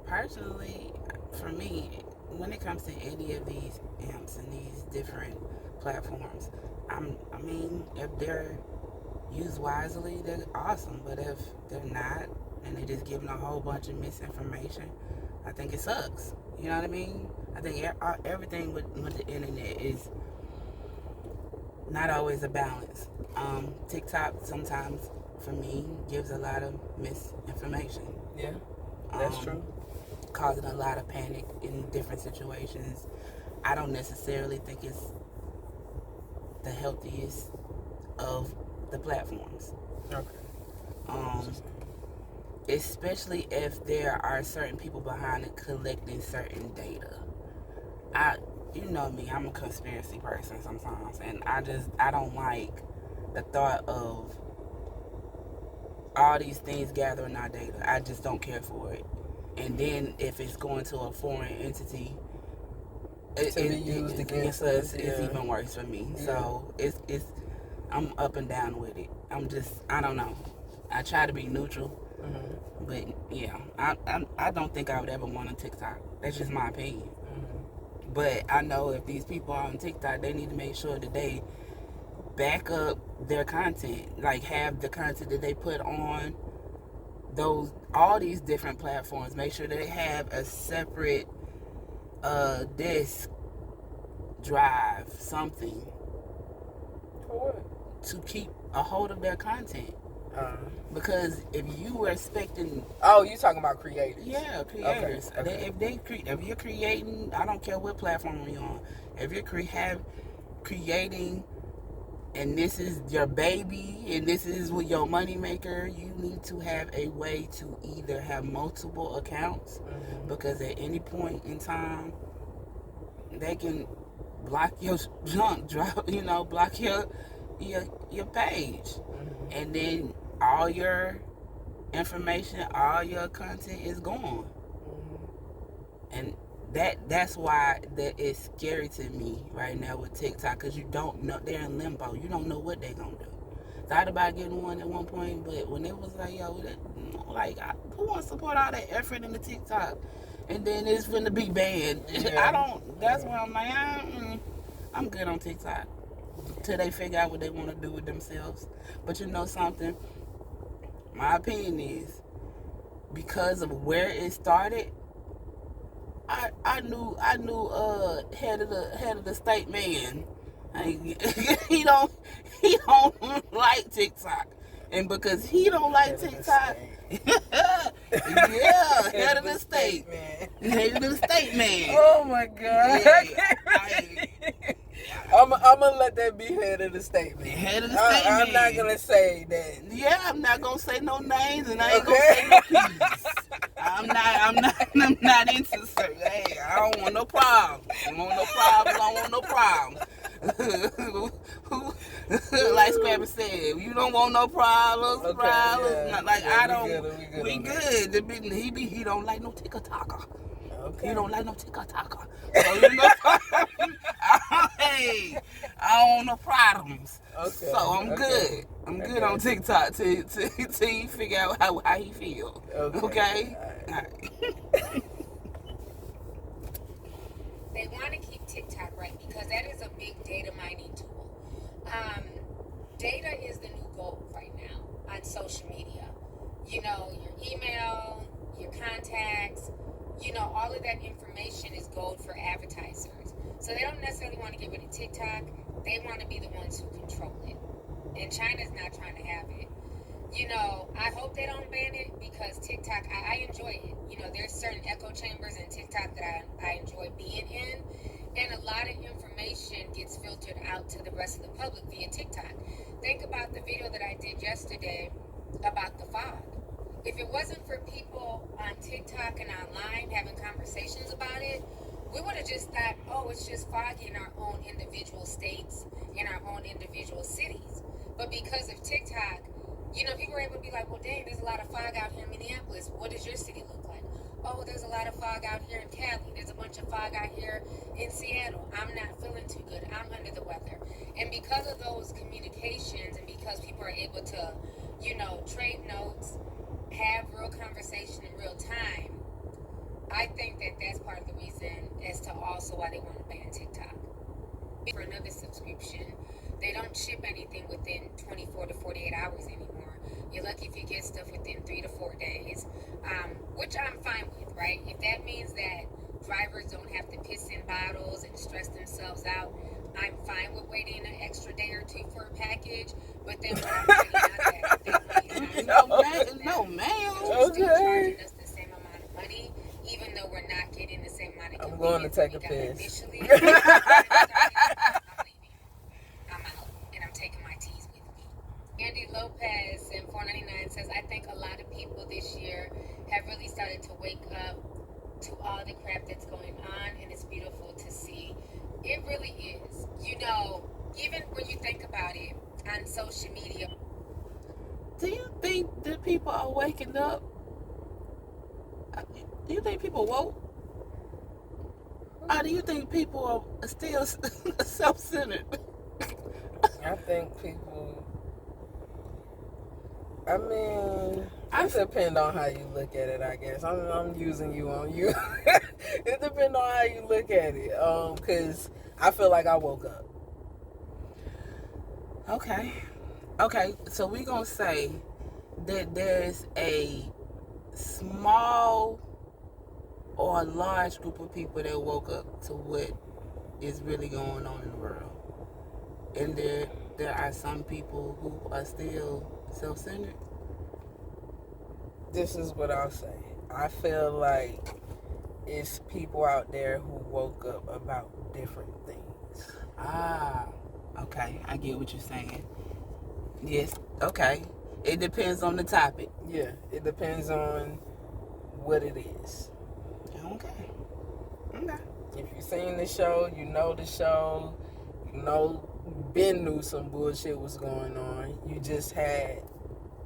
Speaker 3: Personally, for me, when it comes to any of these apps and these different platforms, I mean, if they're used wisely, they're awesome. But if they're not, and they're just giving a whole bunch of misinformation, I think it sucks. You know what I mean? I think everything with the internet is not always a balance. TikTok sometimes, for me, gives a lot of misinformation.
Speaker 1: Yeah, that's true.
Speaker 3: Causing a lot of panic in different situations. I don't necessarily think it's the healthiest of the platforms.
Speaker 1: Okay.
Speaker 3: Especially if there are certain people behind it collecting certain data. You know me, I'm a conspiracy person sometimes, and I don't like the thought of all these things gathering our data. I just don't care for it. And then if it's going to a foreign entity,
Speaker 1: to be used against us,
Speaker 3: it's even worse for me.
Speaker 1: Yeah.
Speaker 3: So it's I'm up and down with it. I don't know. I try to be neutral, but yeah, I don't think I would ever want a TikTok. That's just my opinion. But I know if these people are on TikTok, they need to make sure that they back up their content, like have the content that they put on all these different platforms. Make sure they have a separate disk drive, something
Speaker 1: For what?
Speaker 3: to keep a hold of their content. Because if you were expecting,
Speaker 1: you talking about creators?
Speaker 3: yeah, creators.
Speaker 1: Okay.
Speaker 3: If you're creating, I don't care what platform you're on. If you're creating, and this is your baby, and this is what your money maker, you need to have a way to either have multiple accounts, because at any point in time, they can block your junk, block your page, and then all your information, all your content is gone. And that's why that is scary to me right now with TikTok, because you don't know, they're in limbo. You don't know what they're gonna do. Thought about getting one at one point, but when it was like, who wants to put all that effort into TikTok? and then it's finna be banned.
Speaker 1: Yeah.
Speaker 3: I don't. That's why I'm like, I'm good on TikTok till they figure out what they want to do with themselves. But you know something? My opinion is because of where it started. I knew head of the state man. He don't he don't like TikTok, and because he don't like TikTok, yeah, head of the state
Speaker 1: man.
Speaker 3: Head of the state man.
Speaker 1: Oh my God. I'm gonna let that be head of the statement.
Speaker 3: Head of the state man.
Speaker 1: I'm not gonna say that.
Speaker 3: Yeah, I'm not gonna say no names, and I ain't gonna say no peace. I'm not into certain. Hey, I don't want no problems. I don't want no problems. Like Scrappy said, you don't want no problems.
Speaker 1: Okay,
Speaker 3: problems.
Speaker 1: Yeah.
Speaker 3: Like
Speaker 1: yeah,
Speaker 3: I don't.
Speaker 1: We good.
Speaker 3: He don't like no ticker-tocker.
Speaker 1: Okay.
Speaker 3: He don't like no ticker-tocker. So you know, hey, I don't want no problems.
Speaker 1: Okay.
Speaker 3: So I'm good. I'm good on TikTok till you figure out how he feel. Okay? All right.
Speaker 2: They want to keep TikTok right because that is a big data mining tool. Data is the new gold right now on social media. You know, your email, your contacts, you know, all of that information is gold for advertisers. So they don't necessarily want to get rid of TikTok. They want to be the ones who control it. And China's not trying to have it. You know, I hope they don't ban it because TikTok, I enjoy it. You know, there's certain echo chambers in TikTok that I enjoy being in. And a lot of information gets filtered out to the rest of the public via TikTok. Think about the video that I did yesterday about the fog. If it wasn't for people on TikTok and online having conversations about it, we would have just thought, oh, it's just foggy in our own individual states, in our own individual cities. But because of TikTok, you know, people were able to be like, well, dang, there's a lot of fog out here in Minneapolis. What does your city look like? Oh, there's a lot of fog out here in Cali. There's a bunch of fog out here in Seattle. I'm not feeling too good. I'm under the weather. And because of those communications and because people are able to, you know, trade notes, have real conversation in real time, I think that that's part of the reason as to also why they want to ban TikTok. For another subscription, they don't ship anything within 24 to 48 hours anymore. You're lucky if you get stuff within 3 to 4 days, which I'm fine with, right? If that means that drivers don't have to piss in bottles and stress themselves out, I'm fine with waiting an extra day or two for a package. But then when I'm finding out that
Speaker 3: No, ma'am.
Speaker 2: Still charging us the same amount of money, even though we're not getting the same amount of
Speaker 1: I'm going to take a piss.
Speaker 2: initially. I'm leaving. I'm out, and I'm taking my teas with me. Andy Lopez in 499 says, I think a lot of people this year have really started to wake up to all the crap that's going on, and it's beautiful to see. It really is. You know, even when you think about it on social media.
Speaker 3: Do you think that people are waking up? Do you think people woke? Or do you think people are still self-centered?
Speaker 1: I think people. I mean, it depends on how you look at it. I guess I'm using you on you. It depends on how you look at it. Cause I feel like I woke up.
Speaker 3: Okay. So we're gonna say that there's a small or a large group of people that woke up to what is really going on in the world, and there are some people who are still self-centered.
Speaker 1: This is what I'll say. I feel like it's people out there who woke up about different things.
Speaker 3: Okay. I get what you're saying. Yes, okay. It depends on the topic.
Speaker 1: Yeah, it depends on what it is.
Speaker 3: Okay.
Speaker 1: If you've seen the show, you know the show. You know, Ben knew some bullshit was going on. You just had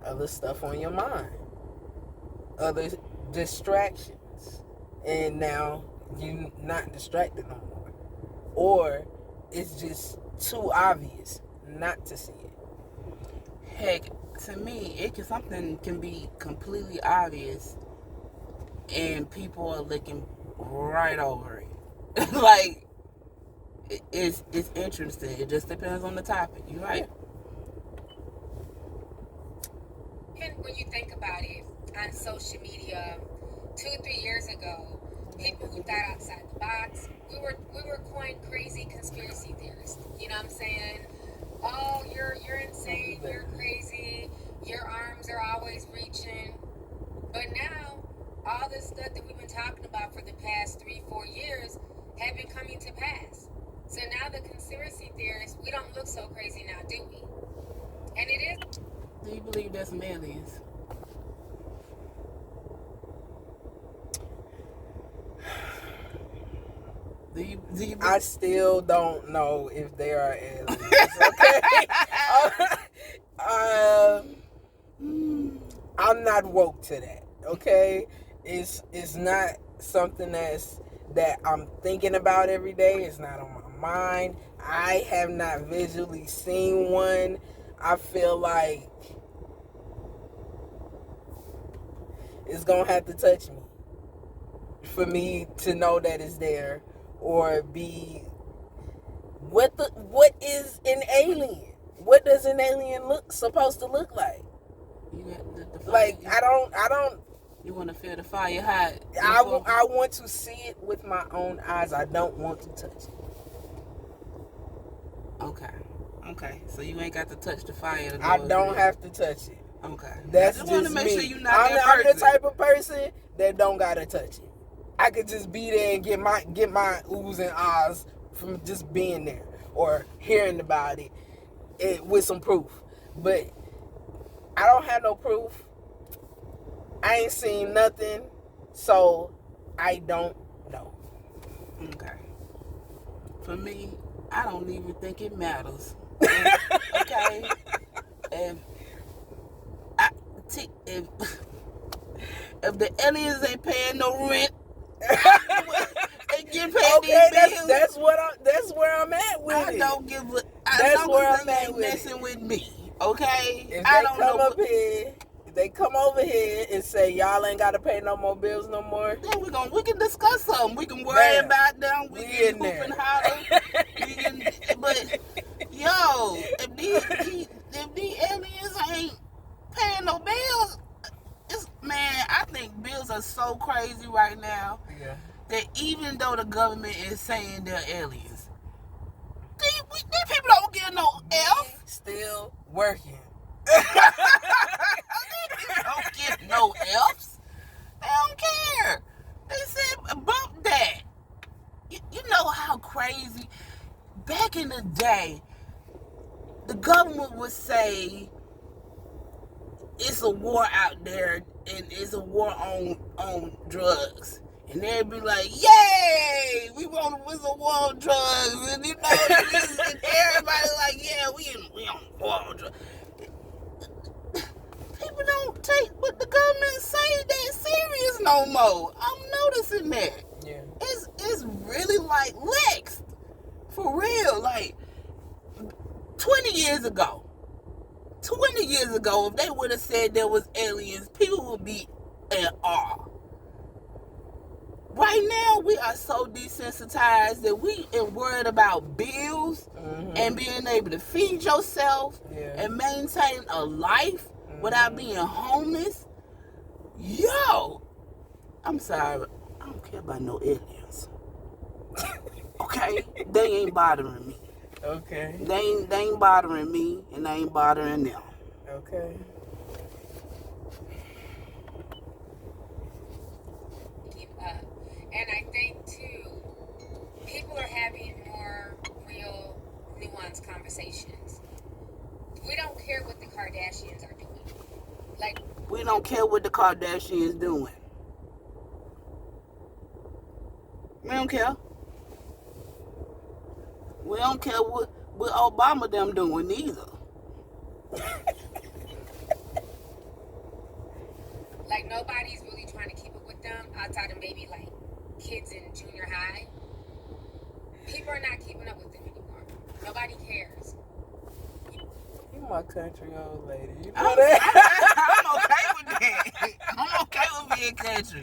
Speaker 1: other stuff on your mind. Other distractions. And now you're not distracted no more. Or it's just too obvious not to see it.
Speaker 3: Heck, to me, something can be completely obvious and people are looking right over it. Like, it's interesting. It just depends on the topic. You're right.
Speaker 2: Even when you think about it, on social media, 2-3 years ago, people who thought outside the box, we were coined crazy conspiracy theorists. You know what I'm saying? Oh, you're insane, you're crazy, your arms are always reaching. But now, all this stuff that we've been talking about for the past 3-4 years have been coming to pass. So now the conspiracy theorists, we don't look so crazy now, do we? And it is.
Speaker 3: Do you believe there's some aliens? Do you
Speaker 1: I still don't know if there are aliens. Okay. I'm not woke to that. Okay, it's not something that I'm thinking about every day. It's not on my mind. I have not visually seen one. I feel like it's gonna have to touch me for me to know that it's there, or be what is an alien? What does an alien supposed to look like?
Speaker 3: You got the fire.
Speaker 1: Like I don't.
Speaker 3: You want to feel the fire hot?
Speaker 1: I want to see it with my own eyes. I don't want to touch it.
Speaker 3: Okay. So you ain't got to touch the fire. To
Speaker 1: I don't have to touch it.
Speaker 3: Okay.
Speaker 1: That's
Speaker 3: I just
Speaker 1: just
Speaker 3: want to make
Speaker 1: me.
Speaker 3: sure you're not
Speaker 1: I'm
Speaker 3: that person.
Speaker 1: the type of person that don't gotta touch it. I could just be there and get my oohs and ahs from just being there or hearing about it with some proof. But I don't have no proof. I ain't seen nothing, so I don't know.
Speaker 3: Okay. For me, I don't even think it matters. Okay. If the aliens ain't paying no rent, and get paid these bills,
Speaker 1: that's where I'm at with it.
Speaker 3: I don't give a.
Speaker 1: That's where I'm at with
Speaker 3: messing with me. Okay.
Speaker 1: If they come over here and say y'all ain't gotta pay no more bills no more,
Speaker 3: then we can discuss something. We can worry about them. We can hoop and holler. But yo, if these aliens ain't paying no bills, I think bills are so crazy right now.
Speaker 1: Yeah.
Speaker 3: That even though the government is saying they're aliens, these people don't get no F.
Speaker 1: Still working.
Speaker 3: They don't get no F's. They don't care. They said bump that. You know how crazy. Back in the day, the government would say it's a war out there and it's a war on drugs. And they'd be like, yay, it's a war on drugs. And and everybody like, yeah, we on war on drugs. People don't take what the government say that serious no more. I'm noticing that.
Speaker 1: Yeah.
Speaker 3: It's really like Lex. For real. Like 20 years ago, if they would have said there was aliens, people would be in awe. Right now, we are so desensitized that we are worried about bills and being able to feed yourself and maintain a life without being homeless. Yo, I'm sorry, but I don't care about no aliens. Okay? They ain't bothering me.
Speaker 1: Okay.
Speaker 3: They ain't bothering me, and they ain't bothering them.
Speaker 1: Okay.
Speaker 2: And I think too, people are having more real, nuanced conversations. We don't care what the Kardashians are doing. Like,
Speaker 3: we don't care what the Kardashians doing. We don't care. We don't care what Obama them doing either.
Speaker 2: Like, nobody's really trying to keep up with them outside of maybe like kids in junior high. People are not keeping up with them anymore. Nobody cares.
Speaker 1: You my country old lady. You know
Speaker 3: I'm
Speaker 1: that?
Speaker 3: okay with that. I'm okay with in country.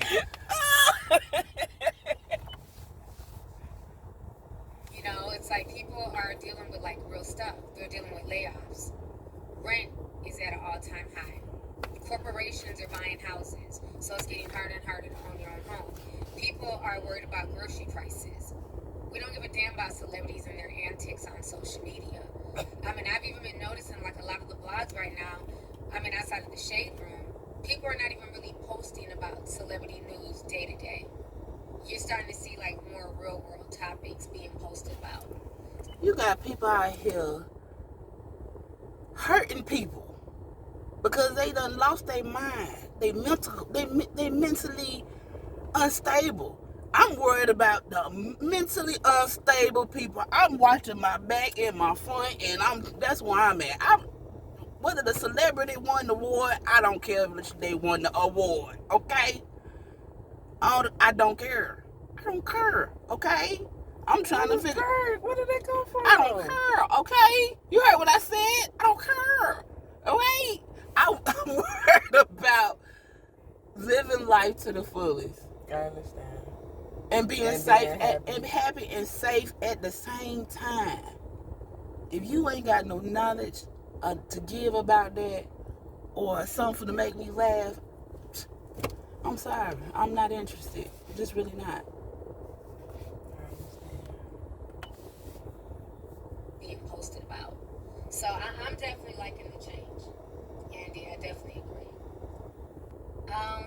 Speaker 2: You know, it's like people are dealing with like real stuff. They're dealing with layoffs. Rent is at an all-time high. Corporations are buying houses, so it's getting harder and harder to own your own home. People are worried about grocery prices. We don't give a damn about celebrities and their antics on social media. I mean, I've even been noticing like a lot of the blogs right now, I mean, outside of the shade room, people are not even really posting about celebrity news day to day. You're starting to see like more real world topics being posted about.
Speaker 3: You got people out here hurting people because they done lost their mind. They mentally unstable. I'm worried about the mentally unstable people. I'm watching my back and my front, and that's where I'm at. Whether the celebrity won the award, I don't care if they won the award. Okay, I don't care. I don't care. Okay, I'm trying to figure.
Speaker 1: Where did that come from?
Speaker 3: I don't care. Okay, you heard what I said. I don't care. Okay, I'm worried about living life to the fullest.
Speaker 1: I understand.
Speaker 3: And being safe and happy and safe at the same time. If you ain't got no knowledge to give about that or something to make me laugh, I'm sorry. I'm not interested. Just really not.
Speaker 2: Being posted about. So I'm definitely liking the change. Andy, I definitely agree.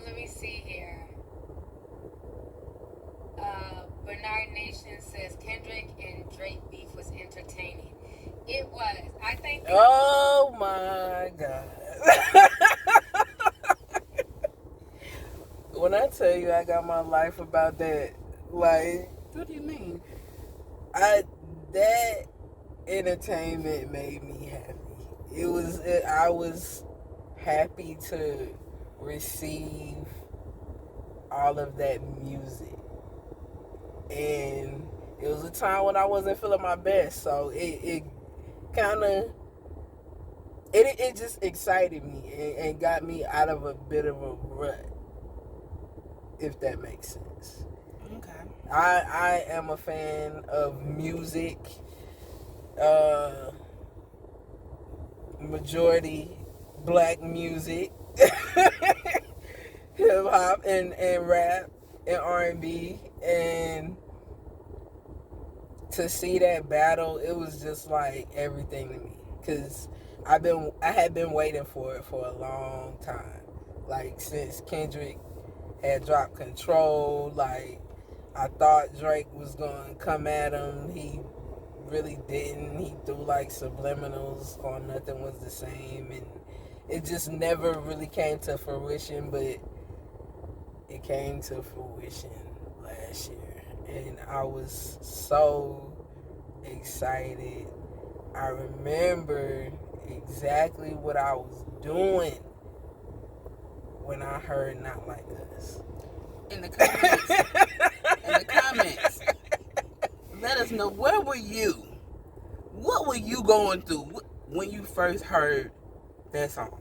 Speaker 2: Let me see here. Bernard Nation says Kendrick and Drake beef was entertaining. It was. I think.
Speaker 1: Oh my God. When I tell you I got my life about that, like,
Speaker 3: What do you mean?
Speaker 1: that entertainment made me happy. I was happy to receive all of that music. And it was a time when I wasn't feeling my best, so it kind of it just excited me and got me out of a bit of a rut, if that makes sense.
Speaker 3: Okay.
Speaker 1: I am a fan of music, majority black music, hip hop and rap and R&B, and to see that battle, it was just like everything to me, because I had been waiting for it for a long time, like since Kendrick had dropped Control. Like, I thought Drake was gonna come at him. He really didn't. He threw like subliminals on Nothing Was the Same, and it just never really came to fruition, but it came to fruition last year, and I was so excited. I remember exactly what I was doing when I heard Not Like Us.
Speaker 3: In the comments, let us know, where were you? What were you going through when you first heard that song?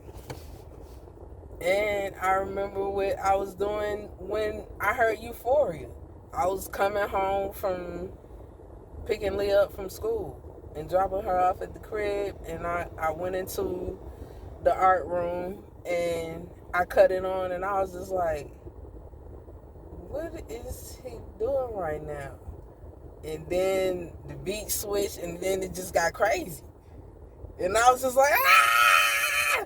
Speaker 1: And I remember what I was doing when I heard Euphoria. I was coming home from picking Leah up from school and dropping her off at the crib, and I went into the art room and I cut it on, and I was just like, what is he doing right now? And then the beat switched, and then it just got crazy. And I was just like, ah!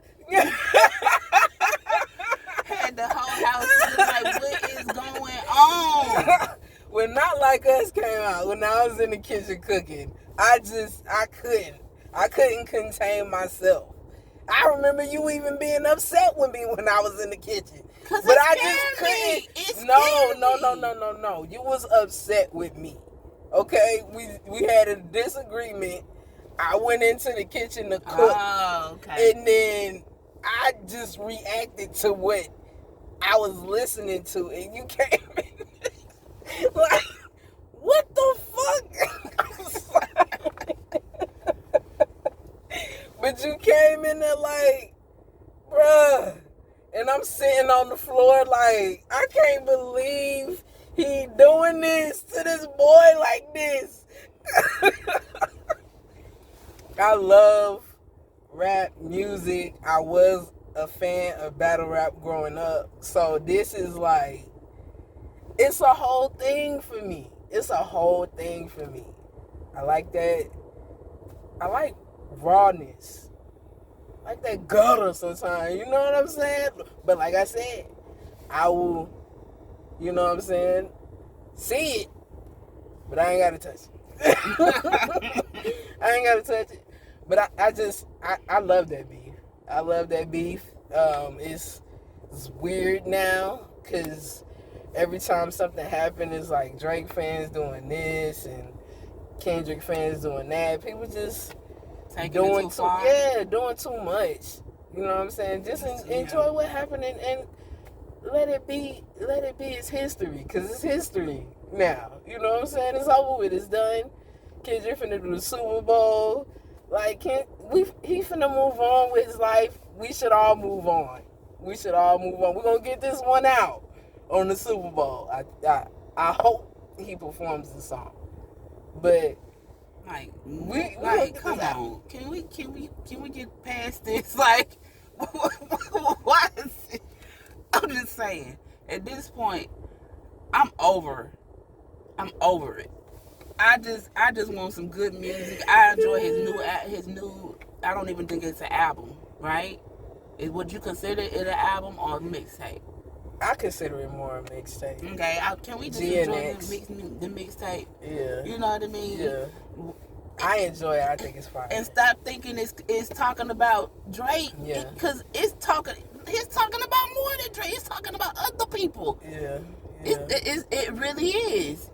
Speaker 3: Had the whole house like, what is going on?
Speaker 1: When Not Like Us came out, when I was in the kitchen cooking, I couldn't contain myself. I remember you even being upset with me when I was in the kitchen.
Speaker 3: But
Speaker 1: I just couldn't. No. You was upset with me. Okay? We had a disagreement. I went into the kitchen to cook.
Speaker 3: Oh, okay.
Speaker 1: And then I just reacted to what I was listening to, and you came in like, what the fuck? But you came in there like, bruh, And I'm sitting on the floor like, I can't believe he doing this to this boy like this. I love rap music. I was a fan of battle rap growing up. So this is like, it's a whole thing for me. It's a whole thing for me. I like that. I like rawness. I like that gutter sometimes. You know what I'm saying? But like I said, I will, you know what I'm saying, see it. But I ain't got to touch it. I ain't got to touch it. But I love that beef. I love that beef. It's weird now because every time something happens, it's like Drake fans doing this and Kendrick fans doing that. People just doing too far. Yeah, doing too much. You know what I'm saying? Just enjoy what happened and let it be its history, because it's history now. You know what I'm saying? It's over with. It's done. Kendrick finna do the Super Bowl. Like, he finna move on with his life. We should all move on. We're gonna get this one out on the Super Bowl. I hope he performs the song. But
Speaker 3: come on. Can we get past this? Like, why is it? I'm just saying, at this point, I'm over it. I just want some good music. I enjoy his new. I don't even think it's an album, right? Would you consider it an album or a mixtape?
Speaker 1: I consider it more a mixtape.
Speaker 3: Okay, can we just enjoy the mixtape?
Speaker 1: Yeah.
Speaker 3: You know what I mean?
Speaker 1: Yeah. I enjoy it. I think it's fine.
Speaker 3: And stop thinking it's talking about Drake.
Speaker 1: Yeah.
Speaker 3: Because he's talking about more than Drake. He's talking about other people.
Speaker 1: Yeah.
Speaker 3: It really is.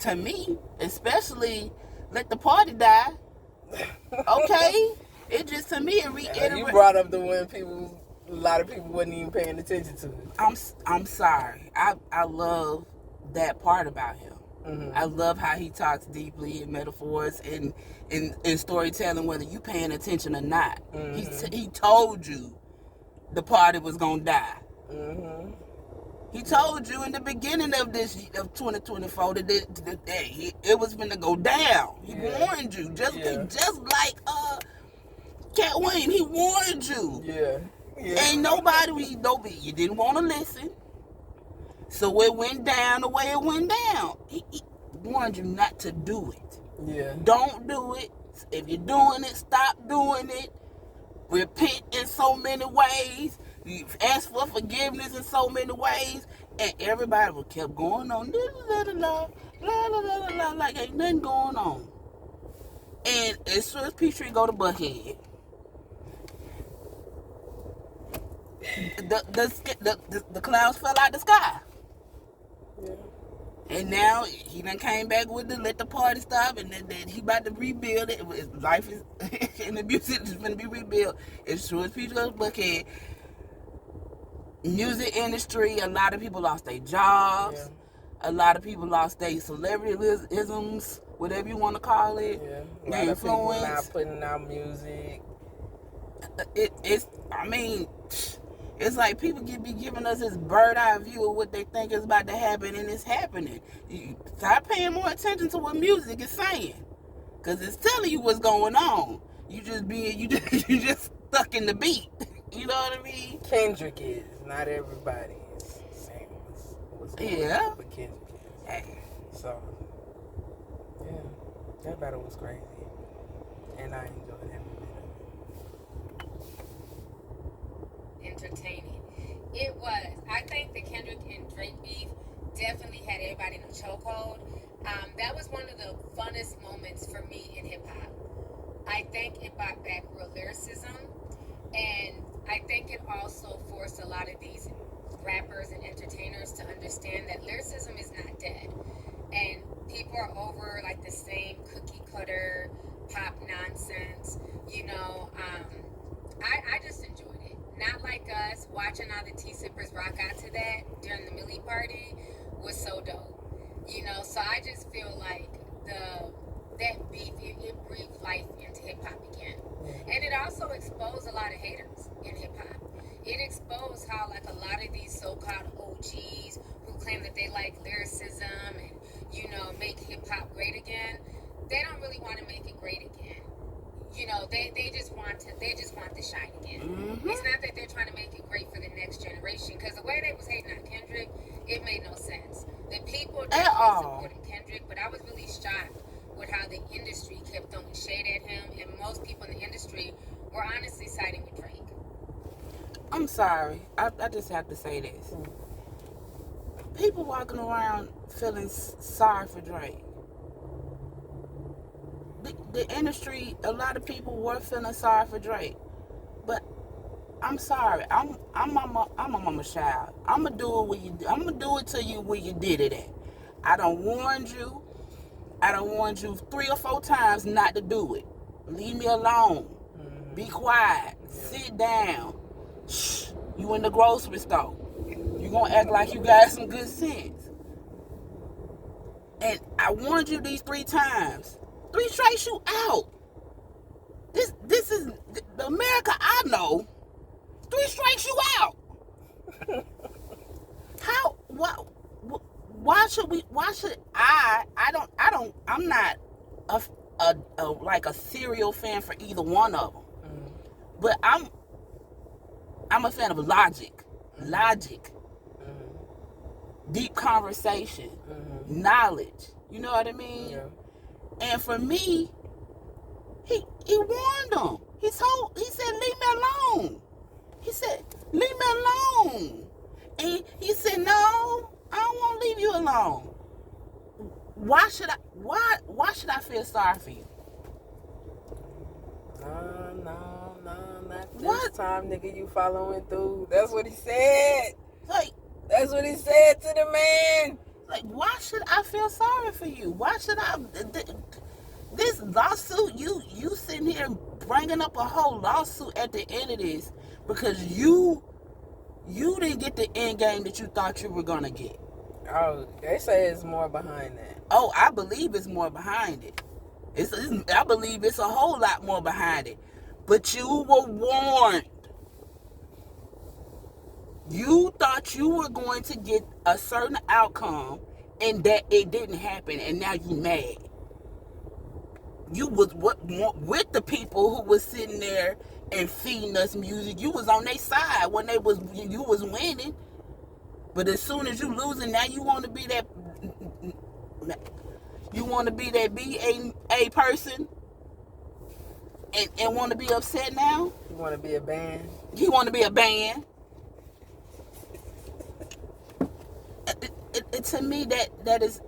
Speaker 3: To me, especially Let the Party Die. Okay? It just, to me, it reiterates.
Speaker 1: You brought up the one a lot of people wasn't even paying attention to it.
Speaker 3: I'm sorry. I love that part about him. Mm-hmm. I love how he talks deeply in metaphors and in storytelling, whether you paying attention or not. Mm-hmm. He told you the party was gonna die. Mm-hmm. He told you in the beginning of 2024 that it was gonna go down. He warned you, just like Cat Wayne. He warned you.
Speaker 1: Yeah.
Speaker 3: Ain't nobody you didn't want to listen. So it went down the way it went down. He warned you not to do it.
Speaker 1: Yeah.
Speaker 3: Don't do it. If you're doing it, stop doing it. Repent in so many ways. You ask for forgiveness in so many ways. And everybody would kept going on. Like ain't nothing going on. And as soon as Peachtree go to Buckhead, the clouds fell out the sky. Yeah. And now he done came back with let the party stop, and then he about to rebuild it. His life is and the music is going to be rebuilt. As soon as Peachtree goes to Buckhead, music industry, a lot of people lost their jobs. Yeah. A lot of people lost their celebrityisms, whatever you want to call it.
Speaker 1: Yeah. Their influence. People not putting out music.
Speaker 3: It's like people be giving us this bird eye view of what they think is about to happen, and it's happening. You start paying more attention to what music is saying, because it's telling you what's going on. You just stuck in the beat. You know what I mean?
Speaker 1: Kendrick is. Not everybody is saying what's going on, but Kendrick is. Hey. So, yeah, that battle was crazy, and I enjoyed every bit of
Speaker 2: it. Entertaining. It was. I think the Kendrick and Drake beef definitely had everybody in a chokehold. That was one of the funnest moments for me in hip hop. I think it brought back real lyricism, and I think it also forced a lot of these rappers and entertainers to understand that lyricism is not dead. And people are over like the same cookie cutter pop nonsense. You know, I just enjoyed it. Not like us, watching all the tea sippers rock out to that during the Millie party was so dope. You know, so I just feel like that beef, it breathed life into hip hop again. And it also exposed a lot of haters in hip hop. it exposed how like a lot of these so-called OGs who claim that they like lyricism and make hip-hop great again, they don't really want to make it great again. They just want the shine again.
Speaker 3: Mm-hmm.
Speaker 2: It's not that they're trying to make it great for the next generation, because the way they was hating on Kendrick, it made no sense. The people definitely supported Kendrick, but I was really shocked with how the industry kept throwing shade at him, and most people in the industry were honestly siding with Drake.
Speaker 3: I'm sorry. I just have to say this. People walking around feeling sorry for Drake. The industry, a lot of people were feeling sorry for Drake. But I'm sorry. I'm a mama child. I'm gonna do it to you where you did it at. I done warned you 3 or 4 times not to do it. Leave me alone. Be quiet. Sit down. Shh. You in the grocery store. You gonna act like you got some good sense. And I warned you these 3 times. 3 strikes you out. This is the America I know. 3 strikes you out. How? Why should I'm not like a serial fan for either one of them. But I'm a fan of logic, deep conversation, knowledge. You know what I mean?
Speaker 1: Yeah.
Speaker 3: And for me, he warned them. He said, leave me alone. He said, leave me alone. And he said, no, I don't want to leave you alone. Why should I feel sorry for you?
Speaker 1: No, not this
Speaker 3: What?
Speaker 1: time, nigga. You following through. That's what he said.
Speaker 3: Like,
Speaker 1: That's what he said to the man.
Speaker 3: Like, why should I feel sorry for you? Why should I? This lawsuit, you sitting here bringing up a whole lawsuit at the end of this because you didn't get the end game that you thought you were gonna get.
Speaker 1: Oh, they say it's more behind that.
Speaker 3: Oh, I believe it's more behind it. I believe it's a whole lot more behind it. But you were warned. You thought you were going to get a certain outcome and that it didn't happen, and now you mad. You was with the people who was sitting there and feeding us music. You was on their side when you was winning. But as soon as you losing, now you want to be that BA person and want to be upset now.
Speaker 1: You want to be a band?
Speaker 3: You want to be a band. To me, that's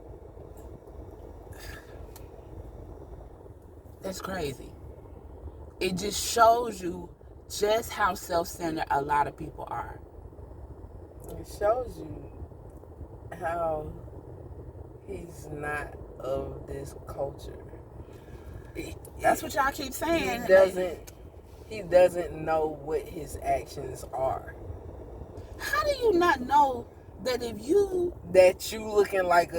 Speaker 3: crazy. It just shows you just how self-centered a lot of people are.
Speaker 1: It shows you how he's not of this culture.
Speaker 3: That's what y'all keep saying.
Speaker 1: He doesn't know what his actions are.
Speaker 3: How do you not know that if you
Speaker 1: That you looking like